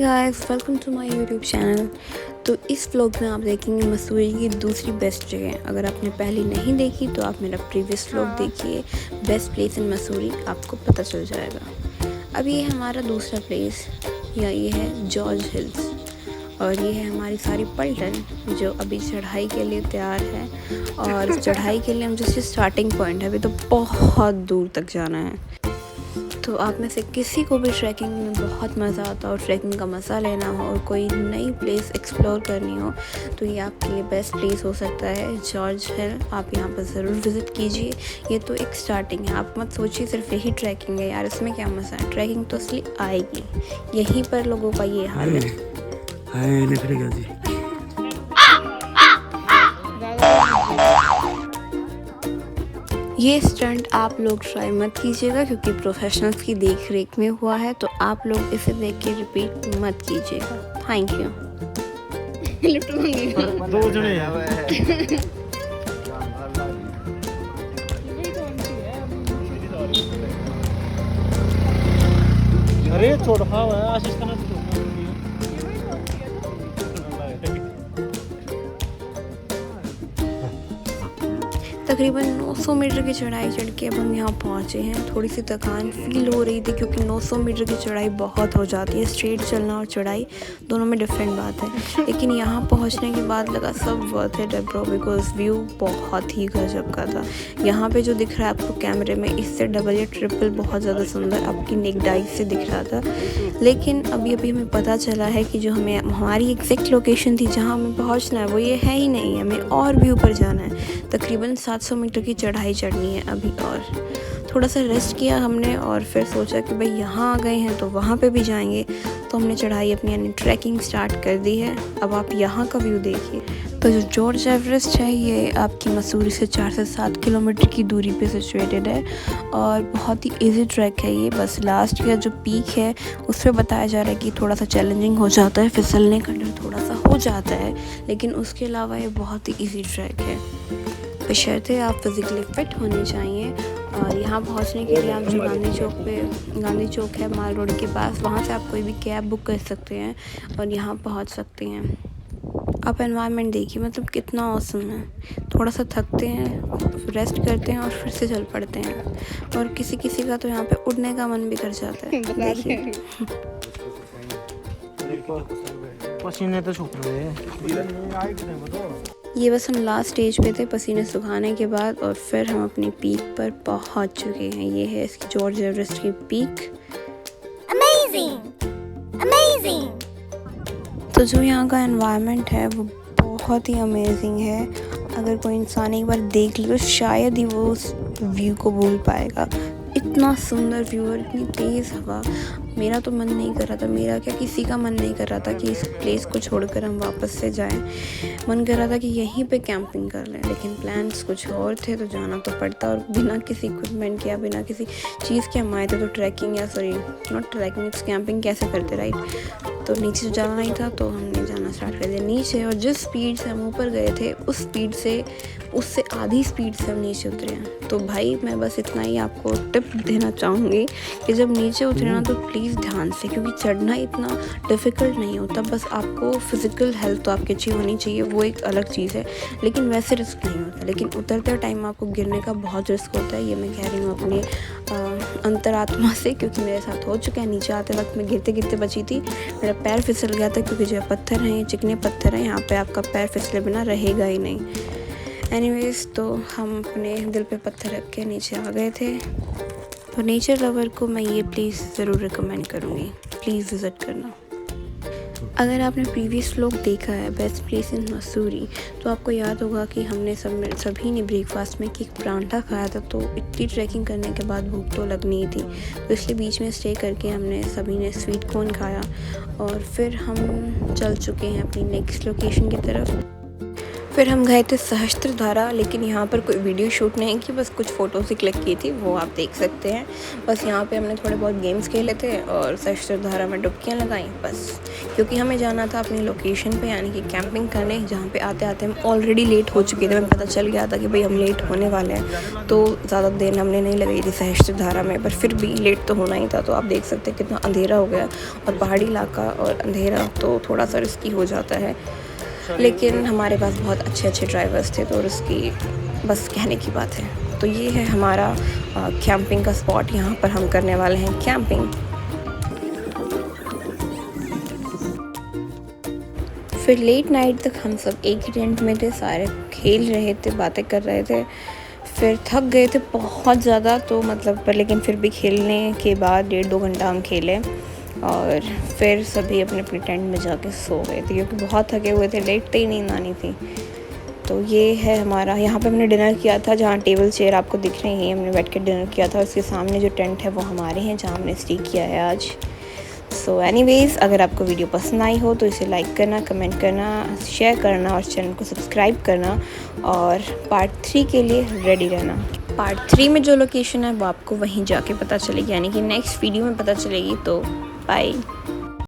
Guys, welcome to my YouTube channel. तो इस vlog में आप देखेंगे मसूरी की दूसरी बेस्ट जगह। अगर आपने पहले नहीं देखी तो आप मेरा प्रीवियस व्लॉग देखिए, बेस्ट प्लेस इन मसूरी, आपको पता चल जाएगा। अभी ये हमारा दूसरा प्लेस, या ये है जॉर्ज हिल्स, और ये है हमारी सारी पलटन जो अभी चढ़ाई के लिए तैयार है। और चढ़ाई के लिए हम जैसे स्टार्टिंग पॉइंट है, अभी तो बहुत दूर तक जाना है। तो आप में से किसी को भी ट्रैकिंग में बहुत मज़ा आता हो, ट्रैकिंग का मज़ा लेना हो और कोई नई प्लेस एक्सप्लोर करनी हो, तो ये आपके लिए बेस्ट प्लेस हो सकता है जॉर्ज हिल। आप यहाँ पर ज़रूर विज़िट कीजिए। ये तो एक स्टार्टिंग है, आप मत सोचिए सिर्फ यही ट्रैकिंग है यार, इसमें क्या मज़ा है। ट्रैकिंग तो असली आएगी, यहीं पर लोगों का ये हाल है। ये स्टंट आप लोग ट्राई मत कीजिएगा, क्योंकि प्रोफेशनल्स की देख रेख में हुआ है, तो आप लोग इसे देख के रिपीट मत कीजिएगा। Thank you. अरे छोड़ खाओ आशीष का तकरीबन 900 मीटर की चढ़ाई चढ़ के अब हम यहाँ पहुँचे हैं। थोड़ी सी थकान फील हो रही थी, क्योंकि 900 मीटर की चढ़ाई बहुत हो जाती है। स्ट्रेट चलना और चढ़ाई दोनों में डिफरेंट बात है, लेकिन यहाँ पहुँचने के बाद लगा सब वर्थ इट है ब्रो, बिकॉज व्यू बहुत ही गजब का था। यहाँ पे जो दिख रहा है आपको कैमरे में, इससे डबल या ट्रिपल बहुत ज़्यादा सुंदर आपकी नेक्ड आई से दिख रहा था। लेकिन अभी हमें पता चला है कि जो हमें हमारी एग्जैक्ट लोकेशन थी जहाँ हमें पहुँचना है, वो ये है ही नहीं। हमें और भी ऊपर जाना है, तकरीबन 700 मीटर की चढ़ाई चढ़नी है अभी। और थोड़ा सा रेस्ट किया हमने और फिर सोचा कि भाई यहाँ आ गए हैं तो वहाँ पे भी जाएंगे। तो हमने चढ़ाई अपनी यानी ट्रैकिंग स्टार्ट कर दी है। अब आप यहाँ का व्यू देखिए। तो जो जॉर्ज एवरेस्ट है, ये आपकी मसूरी से 4 से 7 किलोमीटर की दूरी पे सिचुएटेड है और बहुत ही इजी ट्रैक है ये। बस लास्ट का जो पीक है उस पर बताया जा रहा है कि थोड़ा सा चैलेंजिंग हो जाता है, फिसलने का डर थोड़ा सा हो जाता है, लेकिन उसके अलावा ये बहुत ही ईजी ट्रैक है। बशर्ते आप फिज़िकली फ़िट होने चाहिए। और यहाँ पहुँचने के लिए आप जो गांधी चौक है माल रोड के पास, वहाँ से आप कोई भी कैब बुक कर सकते हैं और यहाँ पहुँच सकते हैं। आप एनवायरनमेंट देखिए, मतलब कितना औसम है। थोड़ा सा थकते हैं, रेस्ट करते हैं और फिर से चल पड़ते हैं। और किसी किसी का तो यहाँ पे उड़ने का मन भी कर जाता है। देखिए पसीने तो सूख रहे हैं। ये बस हम लास्ट स्टेज पे थे पसीने सुखाने के बाद, और फिर हम अपनी पीक पर पहुंच चुके हैं। ये है इसकी जॉर्ज एवरेस्ट की पीक। अमेजिंग। तो जो यहाँ का एनवायरनमेंट है वो बहुत ही अमेजिंग है। अगर कोई इंसान एक बार देख ले तो शायद ही वो उस व्यू को भूल पाएगा। इतना सुंदर व्यू और इतनी तेज़ हवा। मेरा तो मन नहीं कर रहा था, मेरा क्या किसी का मन नहीं कर रहा था कि इस प्लेस को छोड़कर हम वापस से जाएं। मन कर रहा था कि यहीं पे कैंपिंग कर लें, लेकिन प्लान्स कुछ और थे तो जाना तो पड़ता। और बिना किसी इक्विपमेंट के या बिना किसी चीज़ के हम आए थे, तो ट्रैकिंग या नॉट ट्रैकिंग, इट्स कैंपिंग कैसे करते, राइट। तो नीचे जाना ही था तो हमने जाना स्टार्ट कर दिया नीचे। और जिस स्पीड से हम ऊपर गए थे उस स्पीड से, उससे आधी स्पीड से हम नीचे उतरे हैं। तो भाई मैं बस इतना ही आपको टिप देना चाहूँगी कि जब नीचे उतरे ना तो प्लीज़ ध्यान से, क्योंकि चढ़ना इतना डिफ़िकल्ट नहीं होता। बस आपको फिज़िकल हेल्थ तो आपकी अच्छी होनी चाहिए, वो एक अलग चीज़ है, लेकिन वैसे रिस्क नहीं होता। लेकिन उतरते टाइम आपको गिरने का बहुत रिस्क होता है। ये मैं कह रही हूँ अपने अंतरात्मा से, क्योंकि मेरे साथ हो चुका है। नीचे आते वक्त मैं गिरते गिरते बची थी, मेरा पैर फिसल गया था, क्योंकि जो पत्थर हैं ये चिकने पत्थर हैं, यहाँ पे आपका पैर फिसले बिना रहेगा ही नहीं। एनीवेज़, तो हम अपने दिल पे पत्थर रख के नीचे आ गए थे। तो नेचर लवर को मैं ये प्लेस ज़रूर रिकमेंड करूँगी, प्लीज़ विज़िट करना। अगर आपने प्रीवियस व्लॉग देखा है बेस्ट प्लेस इन मसूरी, तो आपको याद होगा कि हमने सभी ने ब्रेकफास्ट में केक परांठा खाया था। तो इतनी ट्रैकिंग करने के बाद भूख तो लगनी ही थी, तो इसलिए बीच में स्टे करके हमने सभी ने स्वीट कॉर्न खाया और फिर हम चल चुके हैं अपनी नेक्स्ट लोकेशन की तरफ। फिर हम गए थे सहस्त्रधारा, लेकिन यहाँ पर कोई वीडियो शूट नहीं की, बस कुछ फ़ोटोज़ ही क्लिक की थी, वो आप देख सकते हैं। बस यहाँ पे हमने थोड़े बहुत गेम्स खेले थे और सहस्त्रधारा में डुबकियाँ लगाई बस, क्योंकि हमें जाना था अपनी लोकेशन पे, यानी कि कैंपिंग करने, जहाँ पे आते आते हम ऑलरेडी लेट हो चुके थे। हमें पता चल गया था कि भाई हम लेट होने वाले हैं, तो ज़्यादा देर हमने नहीं लगाई थी सहस्त्रधारा में, पर फिर भी लेट तो होना ही था। तो आप देख सकते हैं कितना अंधेरा हो गया, और पहाड़ी इलाका और अंधेरा तो थोड़ा सा रिस्की हो जाता है, लेकिन हमारे पास बहुत अच्छे ड्राइवर्स थे, तो उसकी बस कहने की बात है। तो ये है हमारा कैंपिंग का स्पॉट, यहाँ पर हम करने वाले हैं कैंपिंग। फिर लेट नाइट तक हम सब एक ही टेंट में थे, सारे खेल रहे थे, बातें कर रहे थे। फिर थक गए थे बहुत ज़्यादा, तो मतलब पर लेकिन फिर भी खेलने के बाद 1.5-2 घंटा हम खेले, और फिर सभी अपने अपने टेंट में जाके सो गए थे, क्योंकि बहुत थके हुए थे, लेटते ही नींद आनी थी। तो ये है हमारा, यहाँ पे हमने डिनर किया था, जहाँ टेबल चेयर आपको दिख रही हैं, हमने बैठ के डिनर किया था। उसके सामने जो टेंट है वो हमारे हैं, जहाँ हमने स्टे किया है आज। सो एनीवेज़, अगर आपको वीडियो पसंद आई हो तो इसे लाइक करना, कमेंट करना, शेयर करना और चैनल को सब्सक्राइब करना, और पार्ट 3 के लिए रेडी रहना। पार्ट 3 में जो लोकेशन है वो आपको वहीं जाके पता चलेगी, यानी कि नेक्स्ट वीडियो में पता चलेगी। तो बाय।